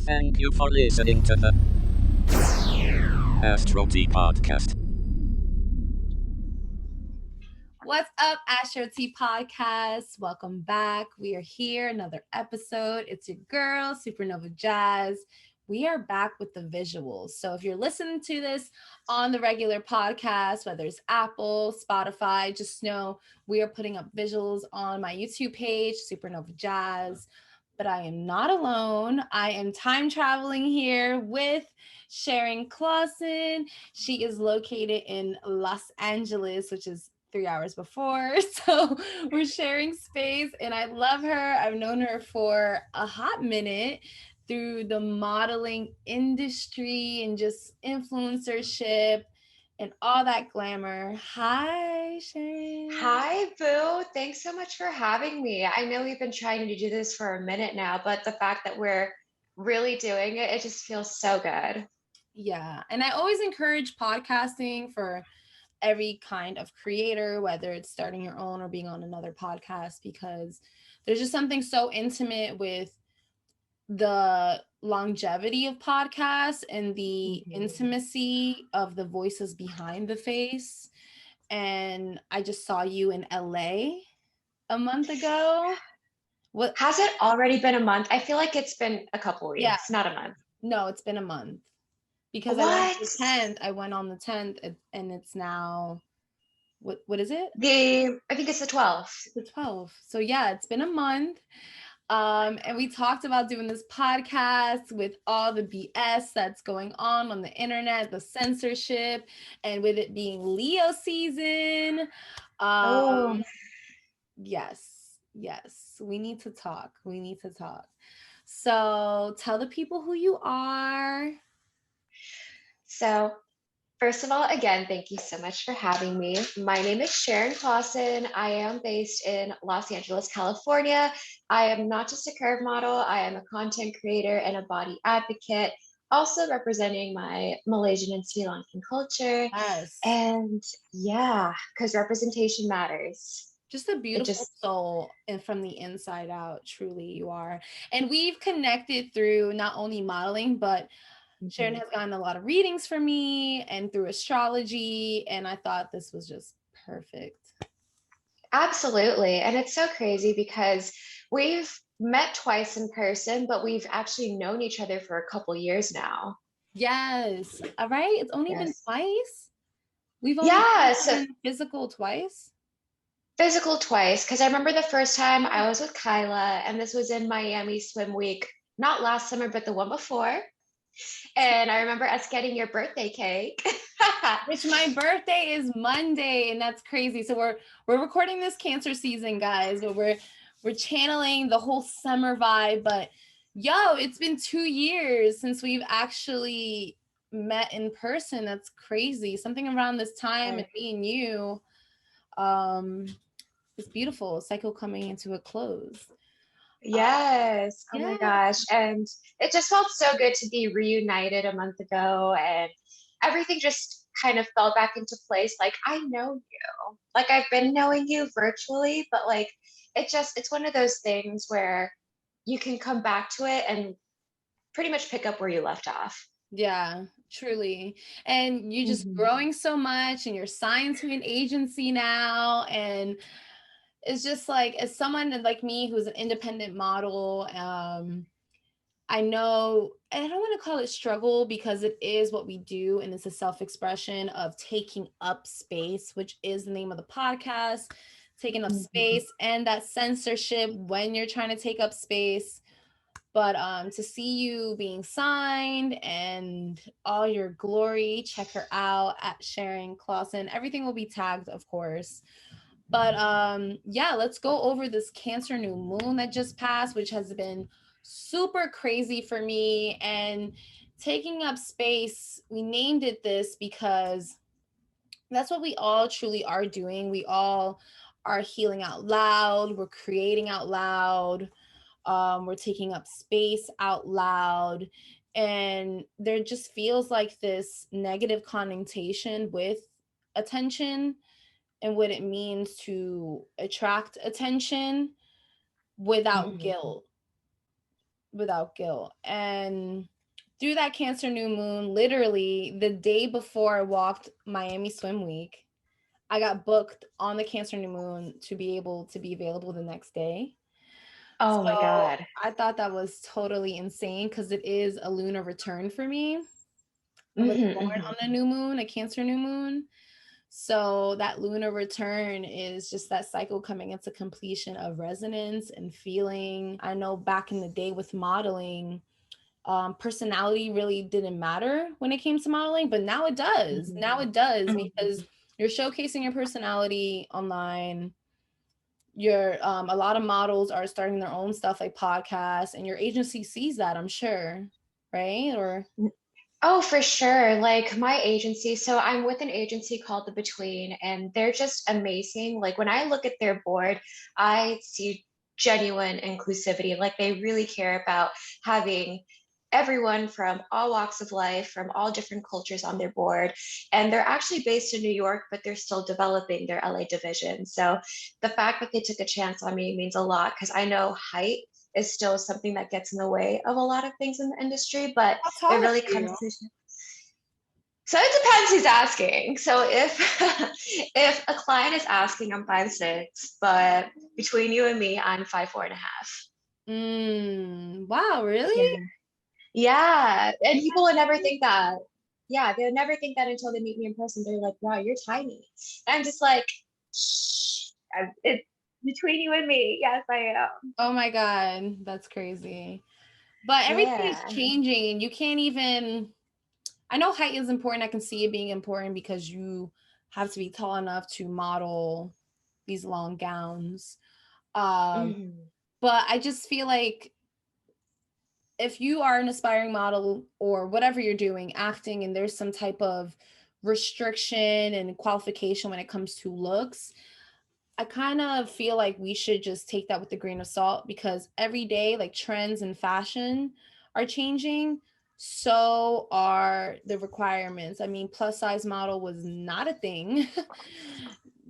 Thank you for listening to the ASTRO podcast. What's up, ASTRO podcast? Welcome back. We are here, another episode. It's your girl, SupernovaJazz. We are back with the visuals. So if you're listening to this on the regular podcast, whether it's Apple, Spotify, just know we are putting up visuals on my YouTube page, SupernovaJazz. But I am not alone. I am time traveling here with Sharon Clawson. She is located in Los Angeles, which is 3 hours before. So we're sharing space, and I love her. I've known her for a hot minute through the modeling industry and just influencership and all that glamour. Hi, Sharon. Hi, Boo. Thanks so much for having me. I know we've been trying to do this for a minute now, but the fact that we're really doing it, it just feels so good. Yeah. And I always encourage podcasting for every kind of creator, whether it's starting your own or being on another podcast, because there's just something so intimate with the longevity of podcasts and the intimacy of the voices behind the face. And I just saw you in LA a month ago. What has it already been a month? I feel like it's been a couple weeks, yeah. Not a month. No, it's been a month. Because what? I went on the 10th, and it's now what is it? I think it's the 12th. The 12th. So yeah, it's been a month. And we talked about doing this podcast with all the BS that's going on the internet, the censorship, and with it being Leo season. Yes, we need to talk. So tell the people who you are. So first of all, again, thank you so much for having me. My name is Sharon Clawson. I am based in Los Angeles, California. I am not just a curve model. I am a content creator and a body advocate, also representing my Malaysian and Sri Lankan culture. Yes. And yeah, because representation matters. Just a beautiful soul, and from the inside out, truly you are. And we've connected through not only modeling, but Sharon has gotten a lot of readings for me and through astrology, and I thought this was just perfect. Absolutely. And it's so crazy because we've met twice in person, but we've actually known each other for a couple years now. Yes. All right. It's only been twice. We've only been physical twice. Physical twice, because I remember the first time I was with Kyla, and this was in Miami Swim Week, not last summer, but the one before. And I remember us getting your birthday cake. Which my birthday is Monday, and that's crazy. So we're recording this Cancer season, guys, but we're channeling the whole summer vibe. But yo, it's been 2 years since we've actually met in person. That's crazy. Something around this time, and me and you, it's beautiful. Cycle coming into a close. Yes. Oh my gosh. And it just felt so good to be reunited a month ago, and everything just kind of fell back into place. Like, I know you. Like, I've been knowing you virtually, but like it's one of those things where you can come back to it and pretty much pick up where you left off. Yeah, truly. And you're just growing so much, and you're signed to an agency now, and it's just like, as someone like me who's an independent model, I know, and I don't want to call it struggle, because it is what we do, and it's a self-expression of taking up space, which is the name of the podcast, taking up space, and that censorship when you're trying to take up space. But to see you being signed and all your glory, check her out at Sharon Clawson. Everything will be tagged, of course. But yeah, let's go over this Cancer new moon that just passed, which has been super crazy for me. And taking up space, we named it this because that's what we all truly are doing. We all are healing out loud. We're creating out loud. We're taking up space out loud. And there just feels like this negative connotation with attention and what it means to attract attention without guilt. without guilt. And through that Cancer new moon, literally the day before I walked Miami Swim Week, I got booked on the Cancer new moon to be able to be available the next day. Oh my So God. I thought that was totally insane because it is a lunar return for me. I was born on a new moon, a Cancer new moon. So that lunar return is just that cycle coming into completion of resonance and feeling. I know back in the day with modeling, personality really didn't matter when it came to modeling, but now it does. Now it does because you're showcasing your personality online. You're a lot of models are starting their own stuff like podcasts, and your agency sees that, I'm sure, right? Or Oh, for sure. Like my agency, so I'm with an agency called The Between, and they're just amazing. Like when I look at their board, I see genuine inclusivity. Like they really care about having everyone from all walks of life, from all different cultures on their board. And they're actually based in New York, but they're still developing their LA division. So the fact that they took a chance on me means a lot because I know height is still something that gets in the way of a lot of things in the industry, but how it tall are really you? comes to, so it depends who's asking. So if if a client is asking, I'm 5'6", but between you and me, I'm 5'4.5". Wow, Yeah. really? Yeah. And people would never think that. Yeah, they would never think that until they meet me in person. They're like, wow, you're tiny. And I'm just like, shh. It's between you and me. Yes, I am. Oh my God, that's crazy. But everything is Yeah. changing, and you can't even. I know height is important. I can see it being important because you have to be tall enough to model these long gowns. Um, Mhm. but I just feel like if you are an aspiring model or whatever you're doing, acting, and there's some type of restriction and qualification when it comes to looks, I kind of feel like we should just take that with a grain of salt because every day, like trends and fashion are changing. So are the requirements. I mean, plus size model was not a thing,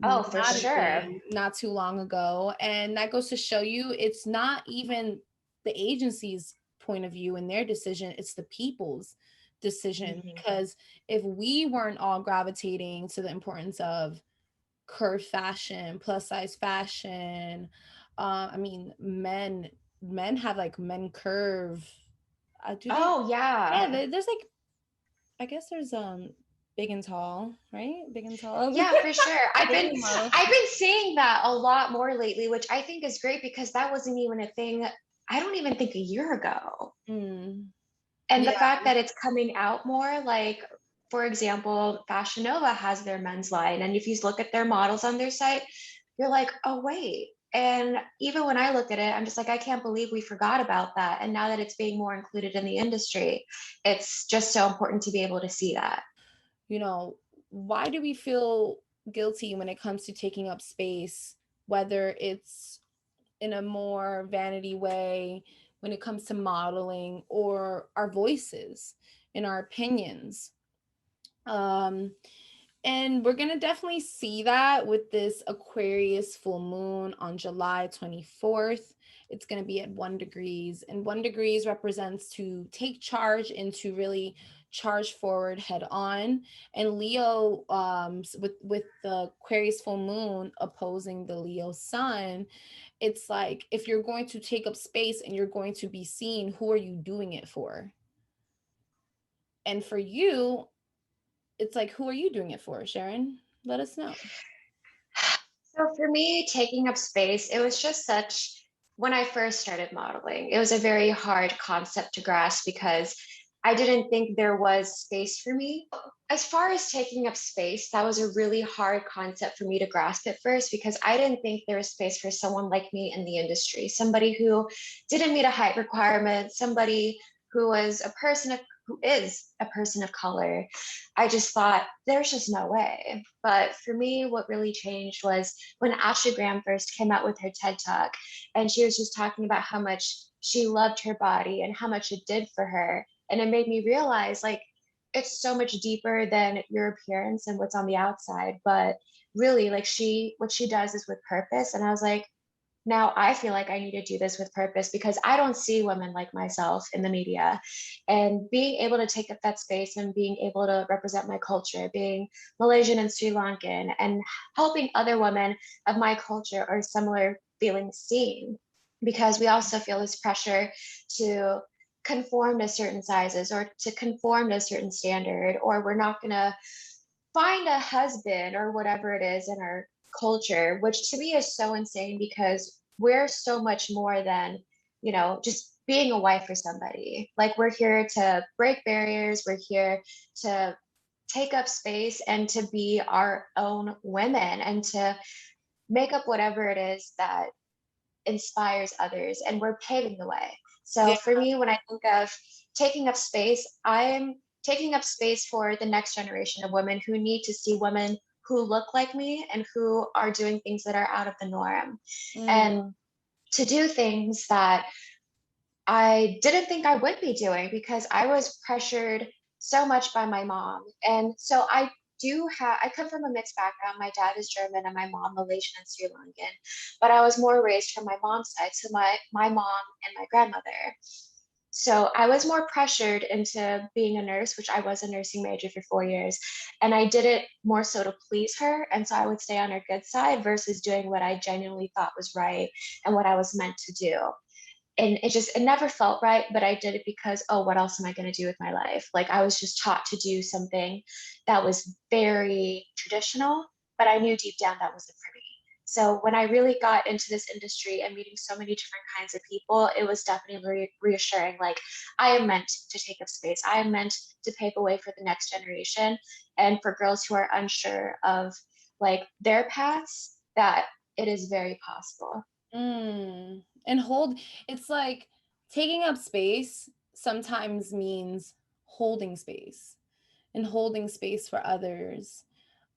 Oh, for not a sure. thing not too long ago. And that goes to show you it's not even the agency's point of view and their decision, it's the people's decision. Mhm. Because if we weren't all gravitating to the importance of curve fashion, plus size fashion. I mean, men have like men curve. Do they? Oh, yeah. Yeah, there's like I guess there's big and tall, right? Big and tall. Yeah, for sure. Big and models. I've been seeing that a lot more lately, which I think is great because that wasn't even a thing, I don't even think a year ago. Mm. And the Yeah. fact that it's coming out more, like for example, Fashion Nova has their men's line, and if you look at their models on their site, you're like, oh wait. And even when I look at it, I'm just like, I can't believe we forgot about that. And now that it's being more included in the industry, it's just so important to be able to see that. You know, why do we feel guilty when it comes to taking up space, whether it's in a more vanity way when it comes to modeling or our voices and our opinions? Um, and we're going to definitely see that with this Aquarius full moon on July 24th. It's going to be at 1 degrees, and 1 degrees represents to take charge and to really charge forward head on. And Leo, with the Aquarius full moon opposing the Leo sun, it's like if you're going to take up space and you're going to be seen, who are you doing it for? And for you, it's like, who are you doing it for, Sharon? Let us know. So for me, taking up space, it was just such, when I first started modeling, it was a very hard concept to grasp because I didn't think there was space for me. As far as taking up space, that was a really hard concept for me to grasp at first because I didn't think there was space for someone like me in the industry, somebody who didn't meet a height requirement, somebody who was a person of who is a person of color. I just thought there's just no way. But for me, what really changed was when Ashley Graham first came out with her TED Talk, and she was just talking about how much she loved her body and how much it did for her. And it made me realize like it's so much deeper than your appearance and what's on the outside. But really, like what she does is with purpose. And I was like, now I feel like I need to do this with purpose because I don't see women like myself in the media. And being able to take up that space and being able to represent my culture, being Malaysian and Sri Lankan, and helping other women of my culture or similar feelings seen. Because we also feel this pressure to conform to certain sizes or to conform to a certain standard, or we're not going to find a husband or whatever it is in our culture, which to me is so insane because we're so much more than, just being a wife for somebody. Like we're here to break barriers, we're here to take up space and to be our own women and to make up whatever it is that inspires others, and we're paving the way. So Yeah. for me, when I think of taking up space, I'm taking up space for the next generation of women who need to see women who look like me and who are doing things that are out of the norm, and to do things that I didn't think I would be doing because I was pressured so much by my mom. And so I come from a mixed background. My dad is German and my mom Malaysian and Sri Lankan, but I was more raised from my mom's side. So my mom and my grandmother. So I was more pressured into being a nurse, which I was a nursing major for 4 years. And I did it more so to please her. And so I would stay on her good side versus doing what I genuinely thought was right and what I was meant to do. And it never felt right, but I did it because, oh, what else am I going to do with my life? Like I was just taught to do something that was very traditional, but I knew deep down that wasn't for me. So when I really got into this industry and meeting so many different kinds of people, it was definitely reassuring. Like I am meant to take up space. I am meant to pave the way for the next generation. And for girls who are unsure of like their paths, that it is very possible. And it's like taking up space sometimes means holding space and holding space for others.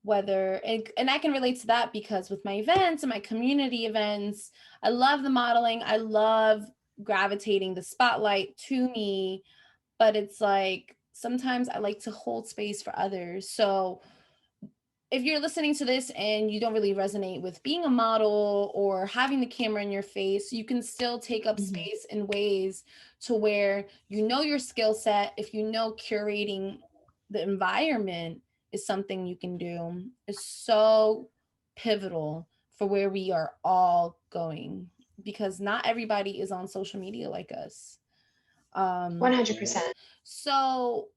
And I can relate to that because with my events and my community events, I love the modeling. I love gravitating the spotlight to me, but it's like sometimes I like to hold space for others. So if you're listening to this and you don't really resonate with being a model or having the camera in your face, you can still take up space in ways to where you know your skill set. If you know curating the environment is something you can do, is so pivotal for where we are all going, because not everybody is on social media like us. 100%. So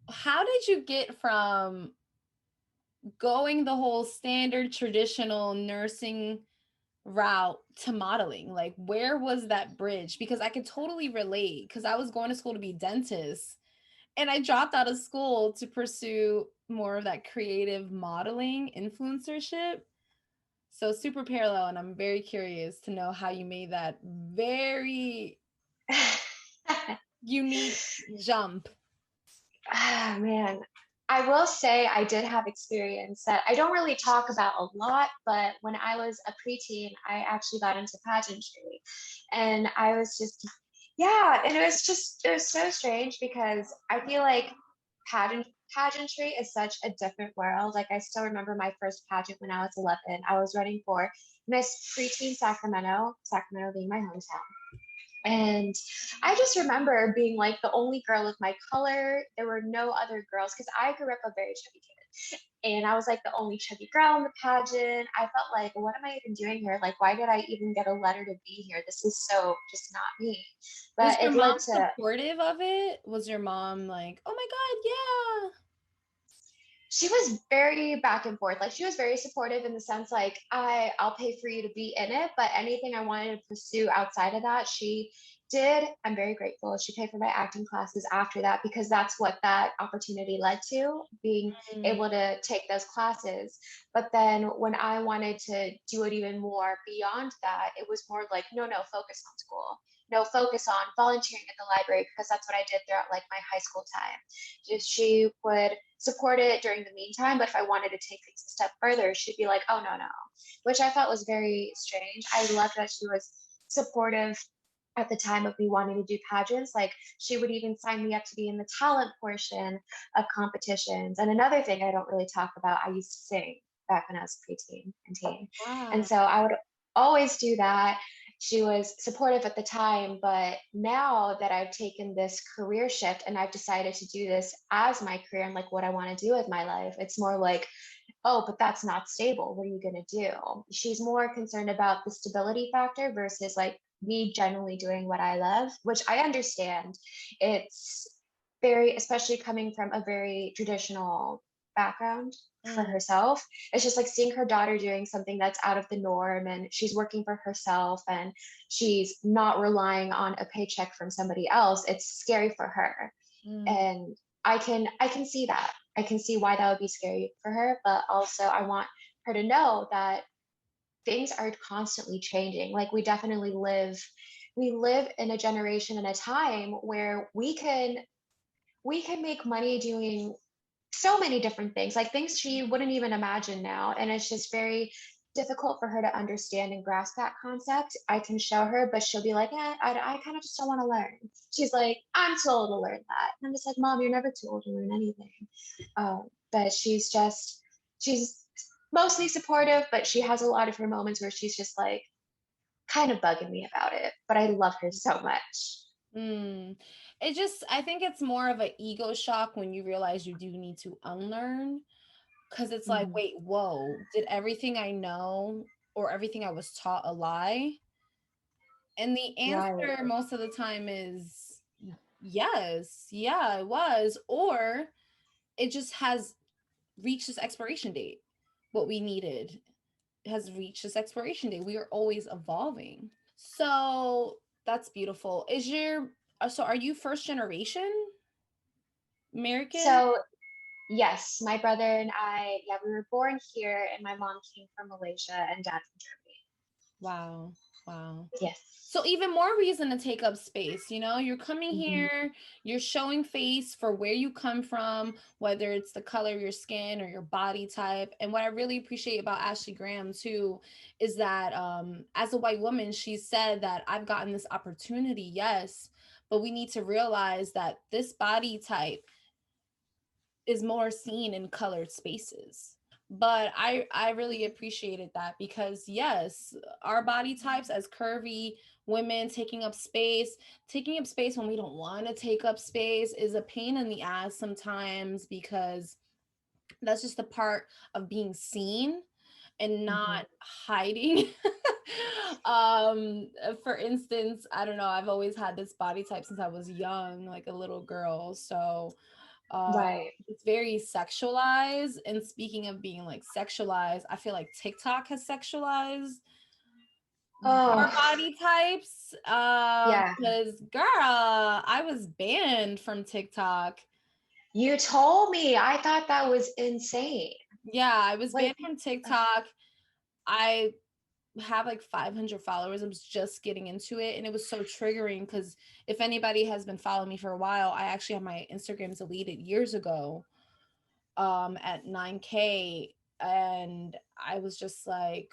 how did you get from going the whole standard traditional nursing route to modeling? Like where was that bridge? Because I could totally relate, because I was going to school to be a dentist and I dropped out of school to pursue more of that creative modeling influencership. So super parallel, and I'm very curious to know how you made that very unique jump. Ah, man. I will say I did have experience that I don't really talk about a lot, but when I was a preteen, I actually got into pageantry. And I was just, yeah, and it was so strange because I feel like pageantry is such a different world. Like I still remember my first pageant when I was 11. I was running for Miss Preteen Sacramento, Sacramento being my hometown. And I just remember being like the only girl of my color. There were no other girls because I grew up a very chubby kid. And I was like the only chubby girl in the pageant. I felt like, what am I even doing here? Like, why did I even get a letter to be here? This is so just not me. Was But your it mom led to, supportive of it? Was your mom like, oh my God, yeah? she was very back and forth. Like she was very supportive in the sense like I'll pay for you to be in it, but anything I wanted to pursue outside of that, she did. I'm very grateful. She paid for my acting classes after that because that's what that opportunity led to, being able to take those classes. But then when I wanted to do it even more beyond that, it was more like, no, focus on school. No, focus on volunteering at the library because that's what I did throughout like my high school time. Just she would support it during the meantime, but if I wanted to take things a step further, she'd be like, oh no, which I thought was very strange. I loved that she was supportive at the time of me wanting to do pageants. Like she would even sign me up to be in the talent portion of competitions. And another thing I don't really talk about, I used to sing back when I was preteen and teen. Wow. And so I would always do that. she was supportive at the time, but now that I've taken this career shift and I've decided to do this as my career and like what I want to do with my life, it's more like, oh, but that's not stable. What are you going to do? She's more concerned about the stability factor versus like me generally doing what I love, which I understand. It's very, especially coming from a very traditional background for herself. It's just like seeing her daughter doing something that's out of the norm and she's working for herself and she's not relying on a paycheck from somebody else. It's scary for her. And I can see that. I can see why that would be scary for her, but also I want her to know that things are constantly changing. Like we live in a generation and a time where we can make money doing so many different things, like things she wouldn't even imagine now. And it's just very difficult for her to understand and grasp that concept. I can show her, but she'll be like, I kind of just don't want to learn. She's like, I'm too old to learn that. And I'm just like, Mom, you're never too old to learn anything. But she's mostly supportive, but she has a lot of her moments where she's just like kind of bugging me about it. But I love her so much. I think it's more of an ego shock when you realize you do need to unlearn, because it's like, wait, whoa, did everything I know or everything I was taught a lie? And the answer most of the time is yes, yeah, it was, or it just has reached its expiration date. What we needed has reached its expiration date. We are always evolving. So that's beautiful. So are you first generation American? So yes, my brother and I, we were born here and my mom came from Malaysia and dad from Germany. Wow. Yes. So even more reason to take up space, you're coming here, you're showing face for where you come from, whether it's the color of your skin or your body type. And what I really appreciate about Ashley Graham too, is that as a white woman, she said that I've gotten this opportunity, yes, but we need to realize that this body type is more seen in colored spaces. But I really appreciated that, because yes, our body types as curvy women taking up space when we don't want to take up space is a pain in the ass sometimes, because that's just a part of being seen and not hiding. For instance, I don't know, I've always had this body type since I was young, like a little girl. So it's very sexualized. And speaking of being like sexualized, I feel like TikTok has sexualized our body types. Because girl, I was banned from TikTok. You told me. I thought that was insane. Yeah, I was banned from TikTok. I have like 500 followers. I was just getting into it, and it was so triggering, because if anybody has been following me for a while, I actually have my Instagram deleted years ago at 9K, and I was just like,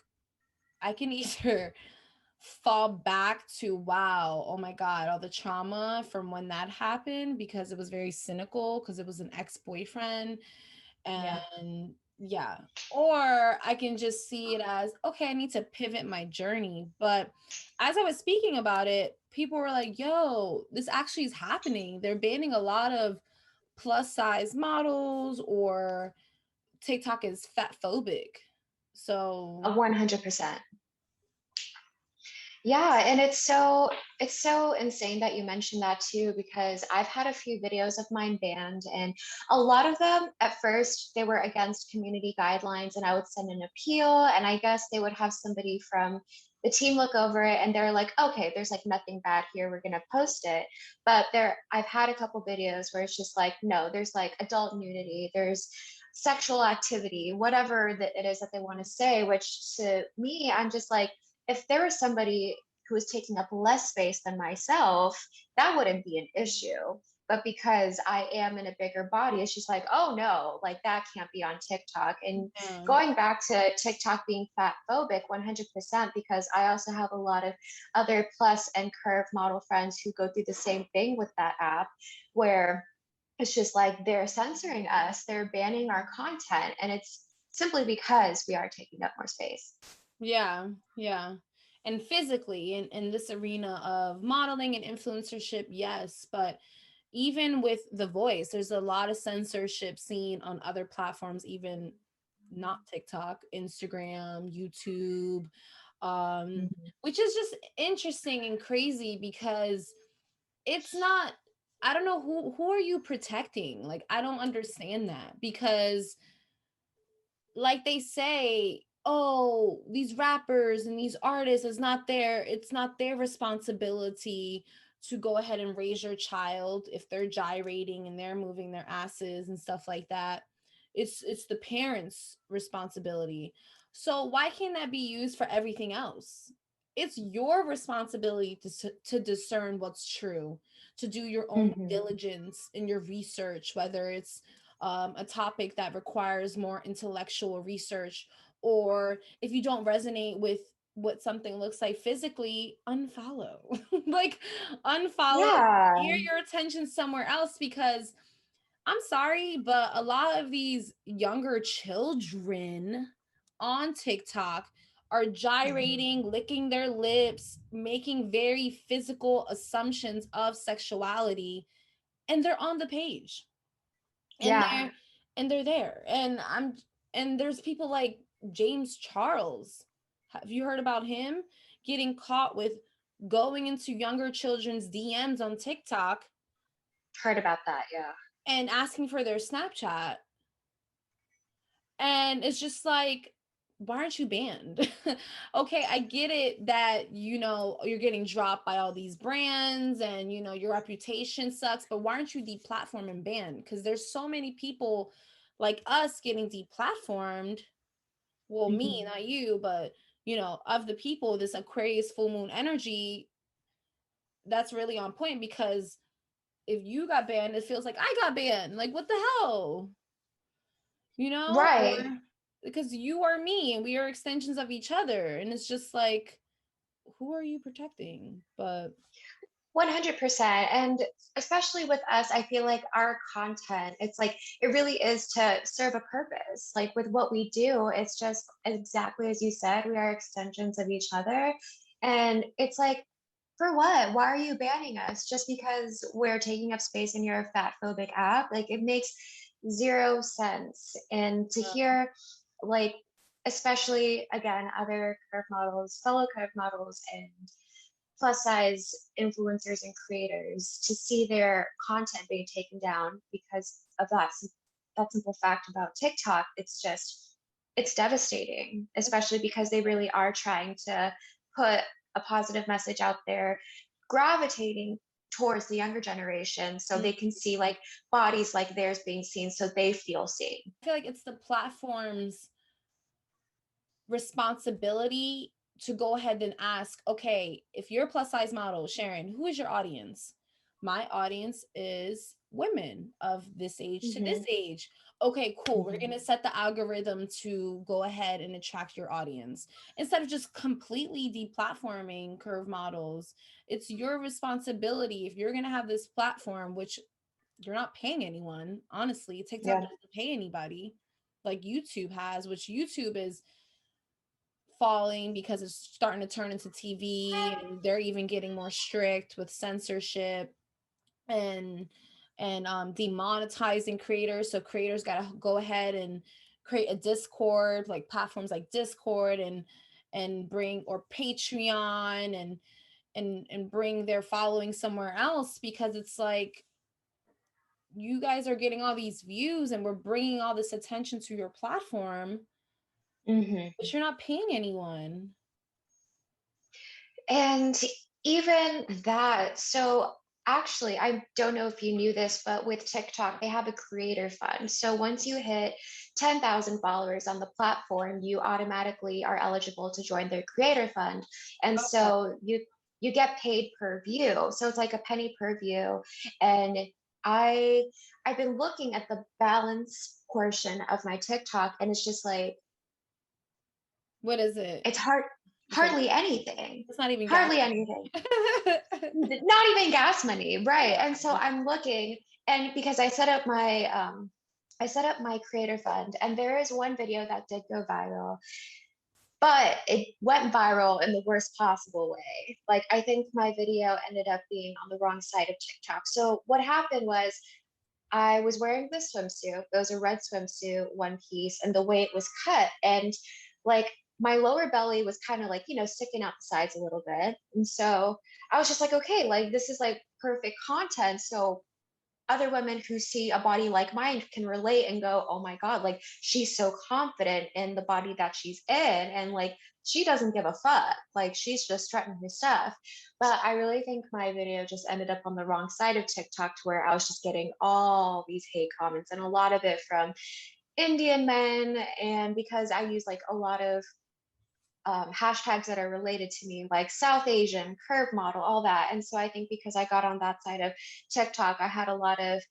I can either fall back to, wow, oh my god, all the trauma from when that happened, because it was very cynical, because it was an ex-boyfriend, and or I can just see it as, okay, I need to pivot my journey. But as I was speaking about it, people were like, yo, this actually is happening. They're banning a lot of plus size models, or TikTok is fat phobic. So 100%. Yeah, and it's so insane that you mentioned that too, because I've had a few videos of mine banned, and a lot of them at first they were against community guidelines, and I would send an appeal, and I guess they would have somebody from the team look over it, and they're like, okay, there's like nothing bad here, we're gonna post it. But I've had a couple videos where it's just like, no, there's like adult nudity, there's sexual activity, whatever that it is that they want to say, which to me, I'm just like, if there was somebody who was taking up less space than myself, that wouldn't be an issue. But because I am in a bigger body, it's just like, oh no, like that can't be on TikTok. And going back to TikTok being fat phobic, 100%, because I also have a lot of other plus and curve model friends who go through the same thing with that app, where it's just like they're censoring us, they're banning our content, and it's simply because we are taking up more space. Yeah. and physically in this arena of modeling and influencership, yes, but even with the voice, there's a lot of censorship seen on other platforms, even not TikTok, Instagram, YouTube, which is just interesting and crazy because it's not, I don't know who are you protecting? Like, I don't understand that because like they say, oh, these rappers and these artists, it's not their responsibility to go ahead and raise your child if they're gyrating and they're moving their asses and stuff like that. It's the parents' responsibility. So why can't that be used for everything else? It's your responsibility to discern what's true, to do your own diligence in your research, whether it's a topic that requires more intellectual research, or if you don't resonate with what something looks like physically, unfollow. Like, unfollow, Yeah. steer your attention somewhere else, because I'm sorry, but a lot of these younger children on TikTok are gyrating, licking their lips, making very physical assumptions of sexuality, and they're on the page. And Yeah. they're there. And there's people like James Charles. Have you heard about him getting caught with going into younger children's DMs on TikTok Heard about that. Yeah. and asking for their Snapchat? And it's just like, why aren't you banned? Okay, I get it that, you're getting dropped by all these brands and, your reputation sucks, but why aren't you deplatformed and banned? Because there's so many people like us getting deplatformed. Well, me, not you, but, of the people, this Aquarius full moon energy, that's really on point, because if you got banned, it feels like I got banned. Like, what the hell? Or Right. because you are me and we are extensions of each other. And it's just like, who are you protecting? But 100%. And especially with us, I feel like our content, it's like, it really is to serve a purpose. Like with what we do, it's just exactly as you said, we are extensions of each other. And it's like, for what? Why are you banning us? Just because we're taking up space in your fat phobic app? Like, it makes zero sense. And to hear, like, especially again, other curve models, fellow curve models, and plus size influencers and creators, to see their content being taken down because of that simple fact about TikTok, it's devastating, especially because they really are trying to put a positive message out there, gravitating towards the younger generation so they can see like bodies like theirs being seen, so they feel seen. I feel like it's the platform's responsibility to go ahead and ask, okay, if you're a plus size model, Sharon, who is your audience? My audience is women of this age to this age. Okay, cool. We're going to set the algorithm to go ahead and attract your audience. Instead of just completely deplatforming curve models, it's your responsibility. If you're going to have this platform, which you're not paying anyone, honestly, TikTok doesn't pay anybody like YouTube has, which YouTube is falling because it's starting to turn into TV, and they're even getting more strict with censorship and demonetizing creators. So creators got to go ahead and create a Discord, like platforms like Discord, and bring, or Patreon, and bring their following somewhere else, because it's like, you guys are getting all these views and we're bringing all this attention to your platform, but you're not paying anyone. And even that, so actually, I don't know if you knew this, but with TikTok, they have a creator fund. So once you hit 10,000 followers on the platform, you automatically are eligible to join their creator fund. And so you get paid per view. So it's like a penny per view. And I've been looking at the balance portion of my TikTok, and it's just like, what is it? It's hardly anything. It's not even hardly anything. Not even gas money, right? And so I'm looking, and because I set up my creator fund, and there is one video that did go viral. but it went viral in the worst possible way. Like, I think my video ended up being on the wrong side of TikTok. So what happened was I was wearing this swimsuit. It was a red swimsuit, one piece, and the way it was cut, and like my lower belly was kind of like, sticking out the sides a little bit. And so I was just like, okay, like this is like perfect content. So other women who see a body like mine can relate and go, oh my God, like she's so confident in the body that she's in. And like, she doesn't give a fuck. Like, she's just strutting her stuff. But I really think my video just ended up on the wrong side of TikTok, to where I was just getting all these hate comments, and a lot of it from Indian men. And because I use like a lot of hashtags that are related to me, like South Asian, curve model, all that. And so I think because I got on that side of TikTok, I had a lot of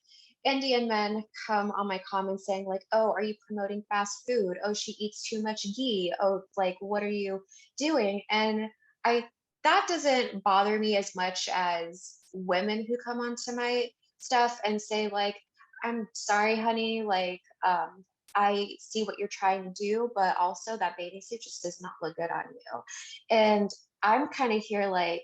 Indian men come on my comments saying, like, oh, are you promoting fast food? Oh, she eats too much ghee. Oh, like, what are you doing? And I that doesn't bother me as much as women who come onto my stuff and say, like, I'm sorry, honey, like, I see what you're trying to do, but also that bathing suit just does not look good on you. And I'm kind of here like,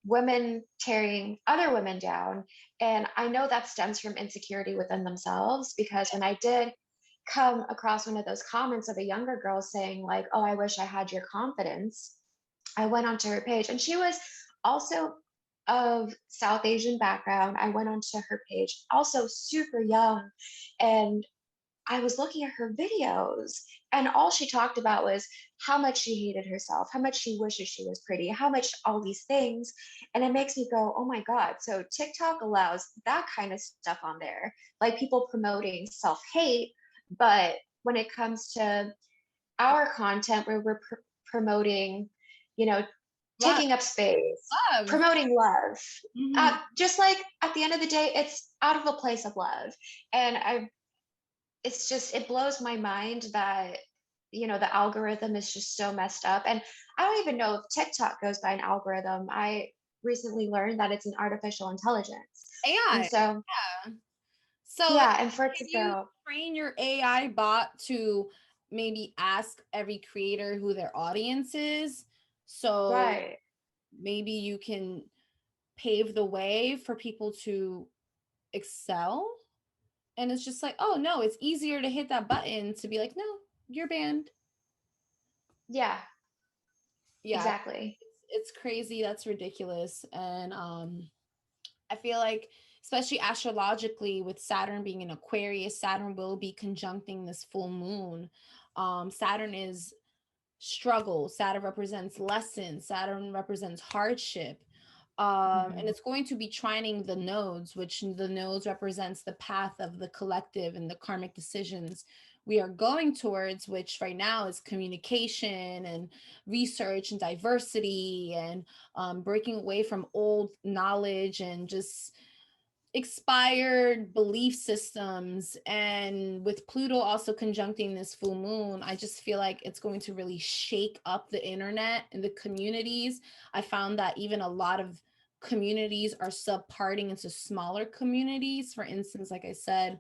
women tearing other women down. And I know that stems from insecurity within themselves, because when I did come across one of those comments of a younger girl saying, like, oh, I wish I had your confidence, I went onto her page, and she was also of South Asian background. I went onto her page, also super young, and I was looking at her videos, and all she talked about was how much she hated herself, how much she wishes she was pretty, how much all these things. And it makes me go, oh my God. So TikTok allows that kind of stuff on there, like people promoting self hate. But when it comes to our content, where we're promoting, you know, Love. taking up space, Love. promoting love, Mhm. just like at the end of the day, it's out of a place of love. And it's just, it blows my mind that the algorithm is just so messed up. And I don't even know if TikTok goes by an algorithm. I recently learned that it's an artificial intelligence. And AI. so Yeah. So yeah, and for it to can you go train your AI bot to maybe ask every creator who their audience is? So right. maybe you can pave the way for people to excel. And it's just like, oh no, it's easier to hit that button to be like, no, you're banned. Yeah, Yeah, exactly. it's crazy. That's ridiculous. And I feel like, especially astrologically, with Saturn being in Aquarius, Saturn will be conjuncting this full moon. Saturn is struggle. Saturn represents lessons. Saturn represents hardship. And it's going to be trining the nodes, which the nodes represents the path of the collective and the karmic decisions we are going towards, which right now is communication and research and diversity, and breaking away from old knowledge and just expired belief systems. And with Pluto also conjuncting this full moon, I just feel like it's going to really shake up the internet and the communities. I found that even a lot of communities are subparting into smaller communities. For instance, like I said,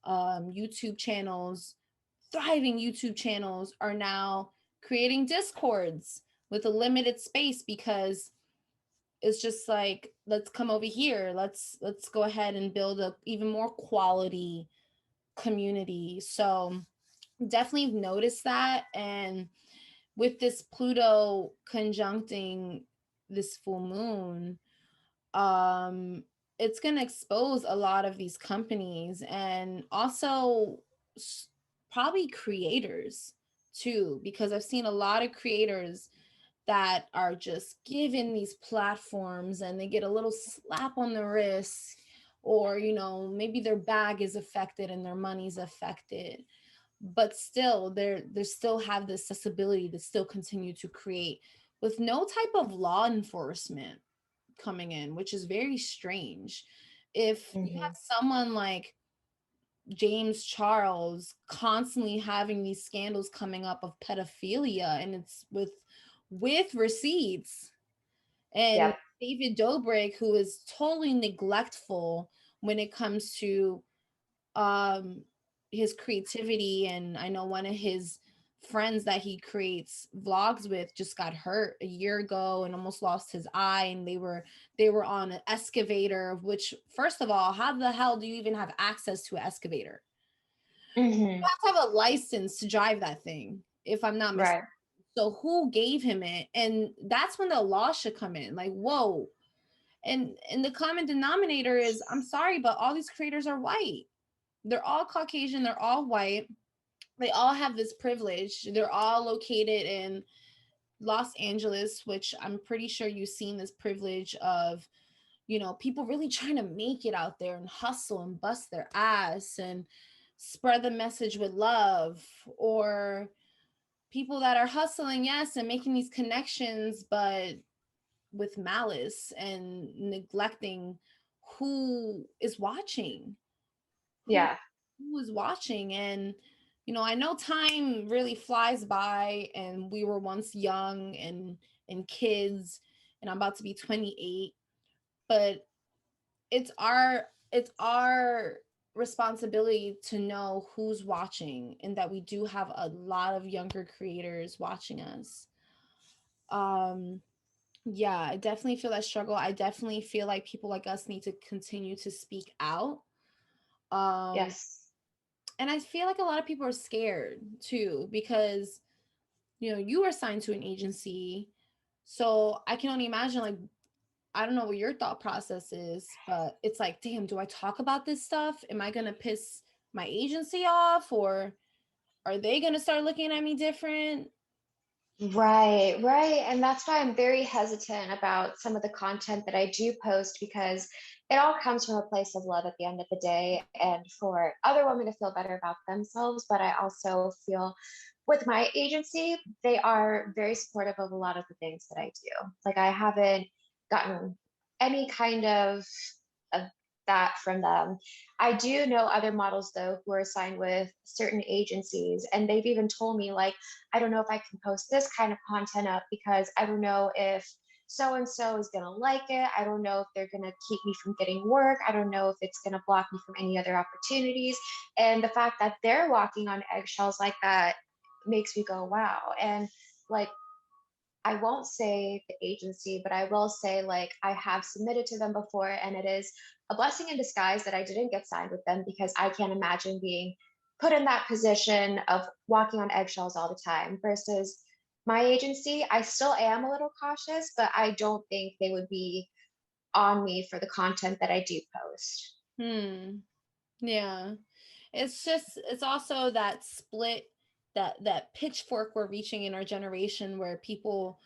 YouTube channels, thriving YouTube channels are now creating discords with a limited space, because it's just like, let's come over here, let's go ahead and build a even more quality community. So definitely noticed that. And with this Pluto conjuncting this full moon, um it's going to expose a lot of these companies, and also probably creators too, because I've seen a lot of creators that are just given these platforms and they get a little slap on the wrist, or maybe their bag is affected and their money's affected, but still they still have the accessibility to still continue to create with no type of law enforcement coming in, which is very strange. If you have someone like James Charles constantly having these scandals coming up of pedophilia, and it's with receipts, and Yep. David Dobrik, who is totally neglectful when it comes to um his creativity. And I know one of his friends that he creates vlogs with just got hurt a year ago and almost lost his eye, and they were on an excavator, which, first of all, how the hell do you even have access to an excavator? Mm-hmm. You have to have a license to drive that thing, if I'm not mistaken. Right. So who gave him it? And that's when the law should come in. Like, whoa. And the common denominator is, I'm sorry, but all these creators are white. They're all Caucasian, they're all white. They all have this privilege. They're all located in Los Angeles, which I'm pretty sure you've seen this privilege of, you know, people really trying to make it out there and hustle and bust their ass and spread the message with love, or people that are hustling, yes, and making these connections, but with malice and neglecting who is watching, who Yeah. who is watching. And you know, I know time really flies by, and we were once young and kids, and I'm about to be 28, but it's our responsibility to know who's watching, and that we do have a lot of younger creators watching us. um yeah, I definitely feel that struggle. I definitely feel like people like us need to continue to speak out. um Yes. and I feel like a lot of people are scared too, because you know, you were signed to an agency, so I can only imagine, like, I don't know what your thought process is, but it's like, damn, do I talk about this stuff? Am I going to piss my agency off, or are they going to start looking at me different? Right, right. And that's why I'm very hesitant about some of the content that I do post, because it all comes from a place of love at the end of the day, and for other women to feel better about themselves. But I also feel with my agency, they are very supportive of a lot of the things that I do. Like, I haven't gotten any kind of that from them. I do know other models though who are signed with certain agencies, and they've even told me, like, I don't know if I can post this kind of content up because I don't know if so and so is going to like it. I don't know if they're going to keep me from getting work. I don't know if it's going to block me from any other opportunities. And the fact that they're walking on eggshells like that makes me go, wow. And like, I won't say the agency, but I will say, like, I have submitted to them before, and it is a blessing in disguise that I didn't get signed with them, because I can't imagine being put in that position of walking on eggshells all the time. Versus my agency, I still am a little cautious, but I don't think they would be on me for the content that I do post. Yeah. It's also that split, that pitchfork we're reaching in our generation, where people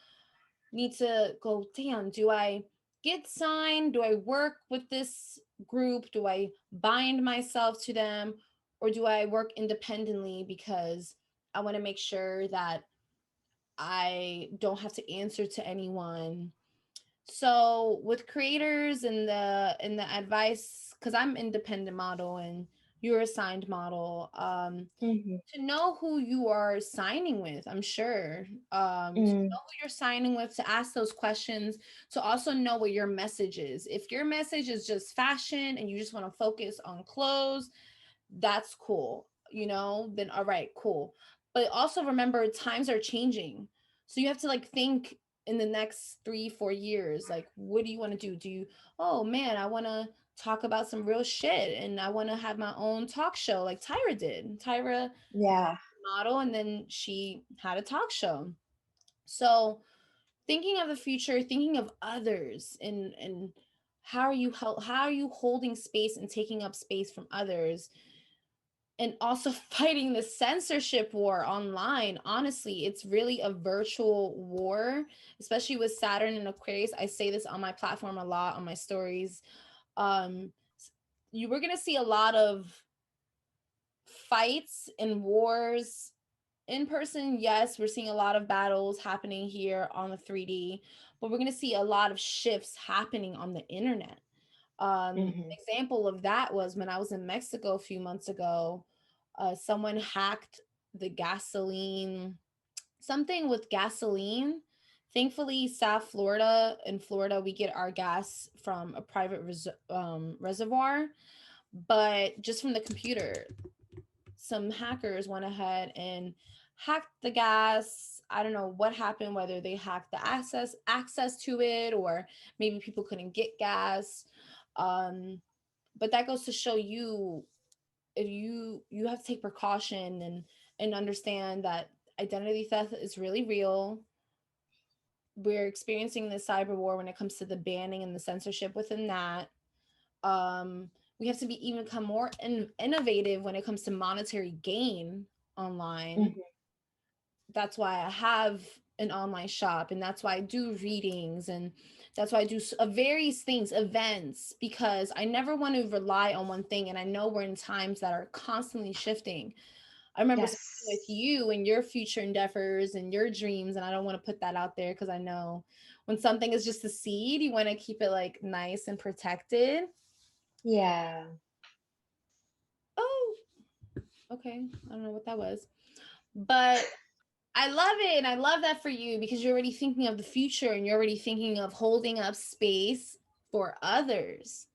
need to go, damn, do I get signed? Do I work with this group? Do I bind myself to them? Or do I work independently because I want to make sure that I don't have to answer to anyone? So with creators and the advice, because I'm independent model and you're a signed model, Mm-hmm. to know who you are signing with, I'm sure, to Mm, know who you're signing with, to ask those questions, to also know what your message is. If your message is just fashion and you just want to focus on clothes, that's cool, you know, then all right, cool. But also remember, times are changing. So you have to like think in the next 3-4 years, like, what do you want to do? Do you, oh man, I want to talk about some real shit and I want to have my own talk show like Tyra did. Tyra yeah. model, and then she had a talk show. So thinking of the future, thinking of others, and how are you holding space and taking up space from others, and also fighting the censorship war online. Honestly, it's really a virtual war, especially with Saturn and Aquarius. I say this on my platform a lot, on my stories. um you were going to see a lot of fights and wars in person. Yes, we're seeing a lot of battles happening here on the 3D, but we're going to see a lot of shifts happening on the internet. Mm-hmm. Example of that was when I was in Mexico a few months ago. Someone hacked the gasoline, something with gasoline. Thankfully, South Florida, in Florida, we get our gas from a private reservoir, but just from the computer, some hackers went ahead and hacked the gas. I don't know what happened, whether they hacked the access to it, or maybe people couldn't get gas. But that goes to show you, if you have to take precaution and understand that identity theft is really real. We're experiencing the cyber war when it comes to the banning and the censorship within that. We have to be even become more innovative when it comes to monetary gain online. That's why I have an online shop, and that's why I do readings, and that's why I do various things, events, because I never want to rely on one thing. And I know we're in times that are constantly shifting. I remember speaking with you and your future endeavors and your dreams, and I don't want to put that out there because I know when something is just a seed, you want to keep it like nice and protected. Yeah. Oh, okay. I don't know what that was, but I love it. And I love that for you, because you're already thinking of the future and you're already thinking of holding up space for others.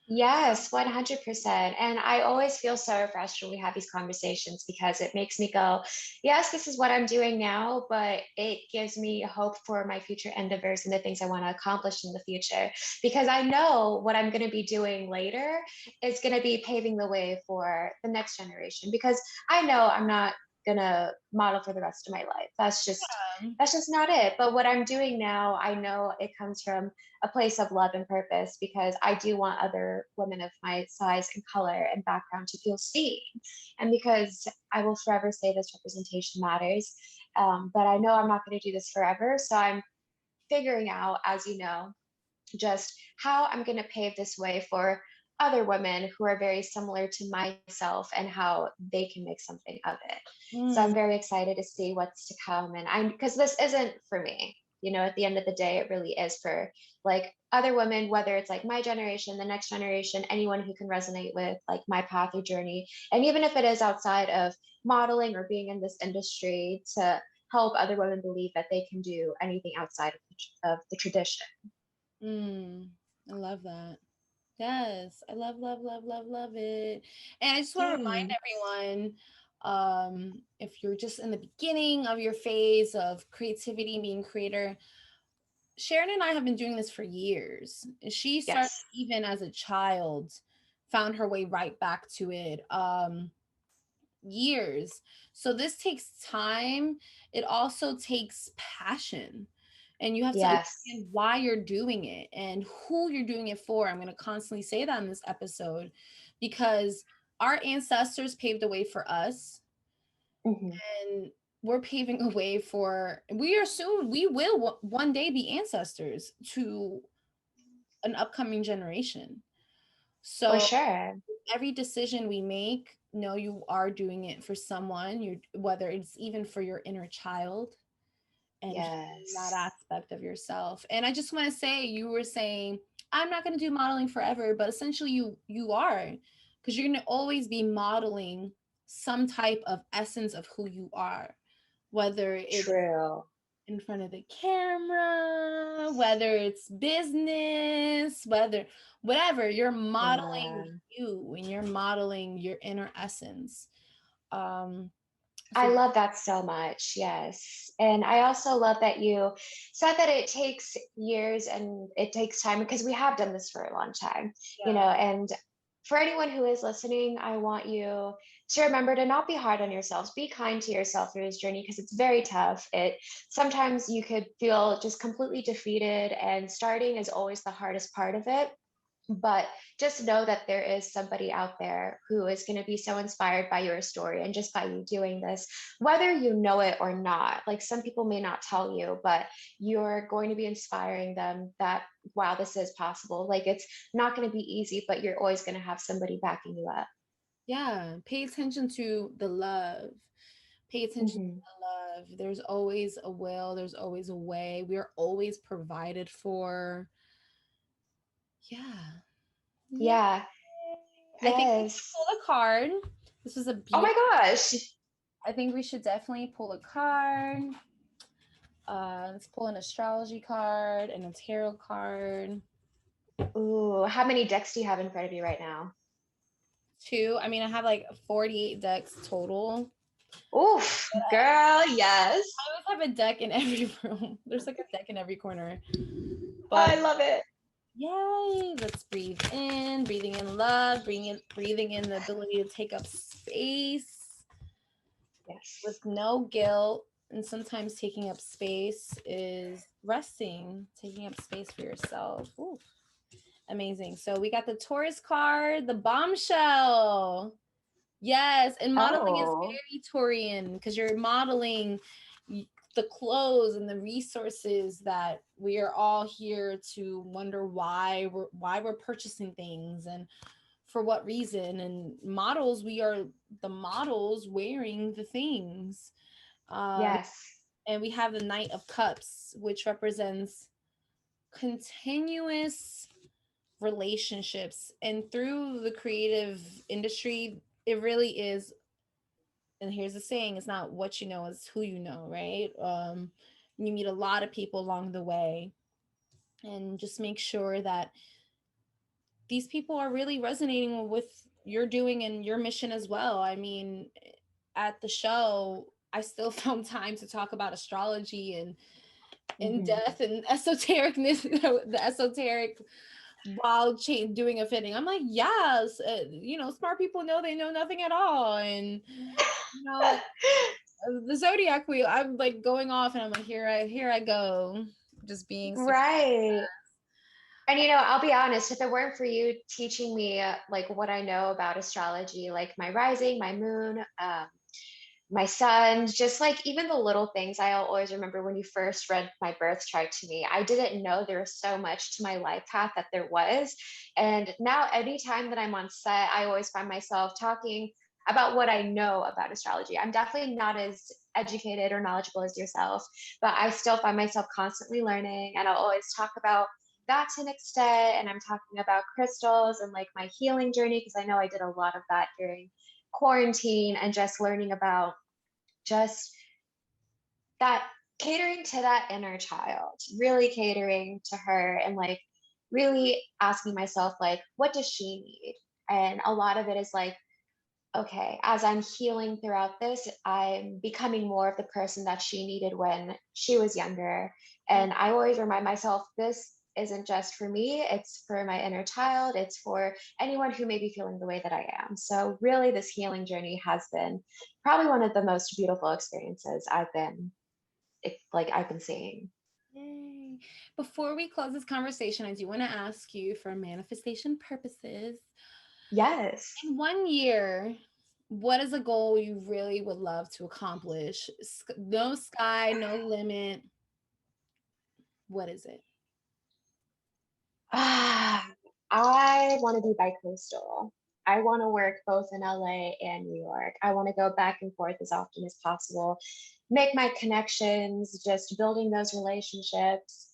Yes, 100%. And I always feel so refreshed when we have these conversations, because it makes me go, yes, this is what I'm doing now, but it gives me hope for my future endeavors and the things I want to accomplish in the future. Because I know what I'm going to be doing later is going to be paving the way for the next generation, because I know I'm not gonna model for the rest of my life. That's just not it. But what I'm doing now, I know it comes from a place of love and purpose, because I do want other women of my size and color and background to feel seen. And because I will forever say this, representation matters. But I know I'm not going to do this forever. So I'm figuring out, as you know, just how I'm going to pave this way for other women who are very similar to myself, and how they can make something of it. So I'm very excited to see what's to come. And because this isn't for me, at the end of the day, it really is for like other women, whether it's like my generation, the next generation, anyone who can resonate with like my path or journey. And even if it is outside of modeling or being in this industry, to help other women believe that they can do anything outside of the tradition. I love that. Yes, I love, love, love, love, love it. And I just want to remind everyone, if you're just in the beginning of your phase of creativity, being creator, Sharon and I have been doing this for years. She started even as a child, found her way right back to it. Years. So this takes time. It also takes passion. And you have to understand why you're doing it and who you're doing it for. I'm going to constantly say that in this episode, because our ancestors paved the way for us. And we're paving a way for, we will one day be ancestors to an upcoming generation. So for sure, every decision we make, know you are doing it for someone, whether it's even for your inner child, and that aspect of yourself. And I just want to say, you were saying, I'm not going to do modeling forever, but essentially you are, because you're going to always be modeling some type of essence of who you are, whether it's in front of the camera, whether it's business, whatever, you're modeling you, and you're modeling your inner essence. I love that so much. Yes. And I also love that you said that it takes years and it takes time, because we have done this for a long time, and for anyone who is listening, I want you to remember to not be hard on yourselves. Be kind to yourself through this journey, because it's very tough. Sometimes you could feel just completely defeated, and starting is always the hardest part of it. But just know that there is somebody out there who is going to be so inspired by your story and just by you doing this, whether you know it or not. Like, some people may not tell you, but you're going to be inspiring them that, wow, this is possible. Like, it's not going to be easy, but you're always going to have somebody backing you up. Yeah. Pay attention to the love. Pay attention to the love. There's always a will. There's always a way. We are always provided for. Yeah. I think we should pull a card. This was a beautiful. Oh my gosh. I think we should definitely pull a card. Let's pull an astrology card and a tarot card. Ooh, how many decks do you have in front of you right now? 2. I mean, I have like 48 decks total. Oof, girl, yes. I always have a deck in every room. There's like a deck in every corner. But I love it. Yay. Let's breathe in, breathing in love, breathing in the ability to take up space. Yes. With no guilt. And sometimes taking up space is resting, taking up space for yourself. Ooh, amazing. So we got the Taurus card, the bombshell. Yes. And modeling is very Taurian because you're modeling the clothes and the resources that we are all here to wonder why we're purchasing things and for what reason. And models, we are the models wearing the things. Yes. And we have the Knight of Cups, which represents continuous relationships. And through the creative industry, it really is. And here's the saying, it's not what you know, it's who you know, right? You meet a lot of people along the way. And just make sure that these people are really resonating with you're doing and your mission as well. I mean, at the show, I still found time to talk about astrology and death and esotericness, the esoteric while doing a fitting. I'm like, yes, smart people know they know nothing at all. And, the zodiac wheel, I'm like going off and I'm like, here I go, just being right. And I'll be honest, if it weren't for you teaching me like what I know about astrology, like my rising, my moon, my sun, just like even the little things, I always remember when you first read my birth chart to me, I didn't know there was so much to my life path that there was. And now anytime that I'm on set, I always find myself talking about what I know about astrology. I'm definitely not as educated or knowledgeable as yourself, but I still find myself constantly learning, and I'll always talk about that to an extent. And I'm talking about crystals and like my healing journey, because I know I did a lot of that during quarantine, and just learning about just that, catering to that inner child, really catering to her, and like really asking myself, like, what does she need? And a lot of it is like, okay, as I'm healing throughout this, I'm becoming more of the person that she needed when she was younger. And I always remind myself, this isn't just for me, it's for my inner child, it's for anyone who may be feeling the way that I am. So really this healing journey has been probably one of the most beautiful experiences I've been seeing. Yay. Before we close this conversation, I do want to ask you, for manifestation purposes, yes, in 1 year, what is a goal you really would love to accomplish? No sky, no limit. What is it? I want to be bi-coastal. I want to work both in LA and New York. I want to go back and forth as often as possible, make my connections, just building those relationships.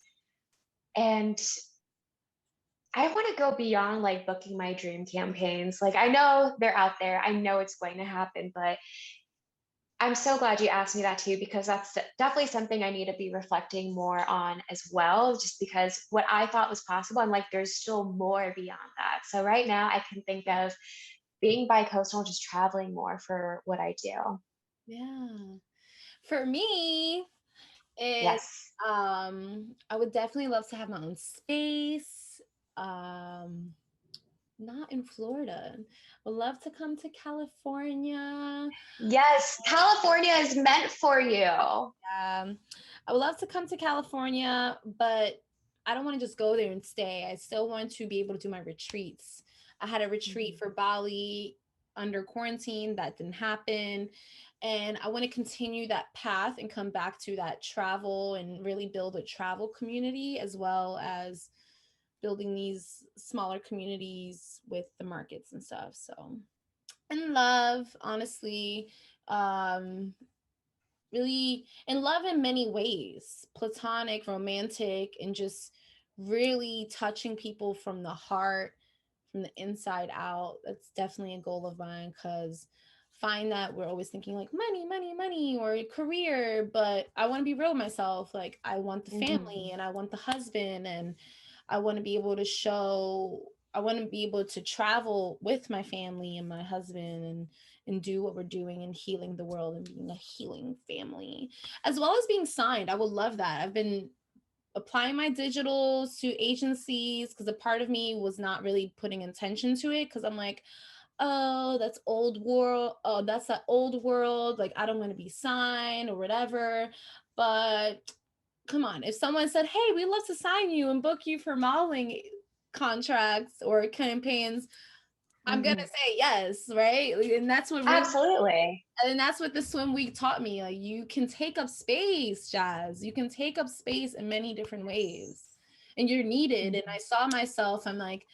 And I want to go beyond like booking my dream campaigns. Like, I know they're out there, I know it's going to happen, but I'm so glad you asked me that too, because that's definitely something I need to be reflecting more on as well. Just because what I thought was possible, I'm like, there's still more beyond that. So right now I can think of being bi-coastal, just traveling more for what I do. Yeah. For me, Yes. I would definitely love to have my own space. Not in Florida. Would love to come to California. Yes, California is meant for you. I would love to come to California, but I don't want to just go there and stay. I still want to be able to do my retreats. I had a retreat for Bali under quarantine. That didn't happen. And I want to continue that path and come back to that travel and really build a travel community, as well as building these smaller communities with the markets and stuff. So, and love, honestly, really in love in many ways, platonic, romantic, and just really touching people from the heart, from the inside out. That's definitely a goal of mine, because find that we're always thinking like money, money, money, or career, but I want to be real with myself. Like, I want the family and I want the husband, and I want to be able to show, I want to be able to travel with my family and my husband and do what we're doing and healing the world and being a healing family, as well as being signed. I would love that. I've been applying my digitals to agencies because a part of me was not really putting intention to it because I'm like, oh, that's old world. Oh, that's that old world. Like, I don't want to be signed or whatever. But come on, if someone said, hey, we'd love to sign you and book you for modeling contracts or campaigns, I'm gonna say yes, right? And that's what really, absolutely. and that's what the swim week taught me. Like, you can take up space, Jazz. You can take up space in many different ways, and you're needed. And I saw myself. I'm like,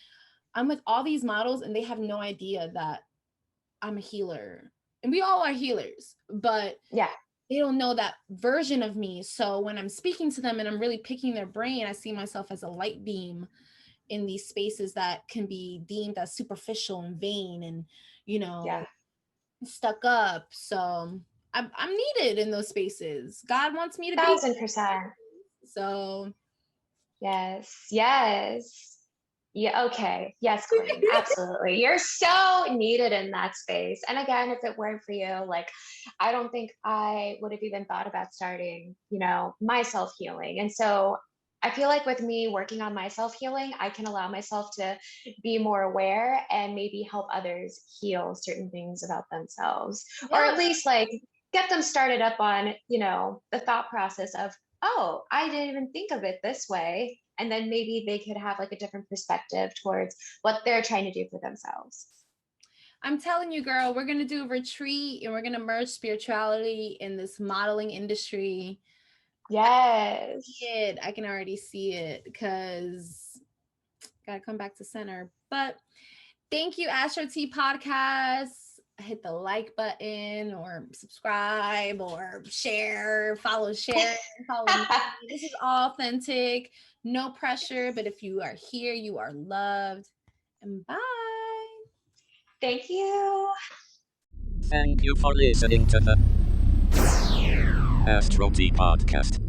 I'm with all these models, and they have no idea that I'm a healer, and we all are healers, but yeah, they don't know that version of me. So when I'm speaking to them and I'm really picking their brain, I see myself as a light beam in these spaces that can be deemed as superficial and vain and, you know, stuck up. So I'm needed in those spaces. God wants me to be 1,000%. So yes. Yeah, okay. Yes, Queen. Absolutely. You're so needed in that space. And again, if it weren't for you, like, I don't think I would have even thought about starting, you know, my self-healing. And so I feel like with me working on my self-healing, I can allow myself to be more aware and maybe help others heal certain things about themselves, or at least like get them started up on, you know, the thought process of, oh, I didn't even think of it this way. And then maybe they could have like a different perspective towards what they're trying to do for themselves. I'm telling you, girl, we're going to do a retreat and we're going to merge spirituality in this modeling industry. Yes. I can already see it because gotta come back to center. But thank you, Astro T Podcast. Hit the like button or subscribe or share, follow me. This is all authentic, no pressure, but if you are here, you are loved. And bye. Thank you. Thank you for listening to the ASTRO T Podcast.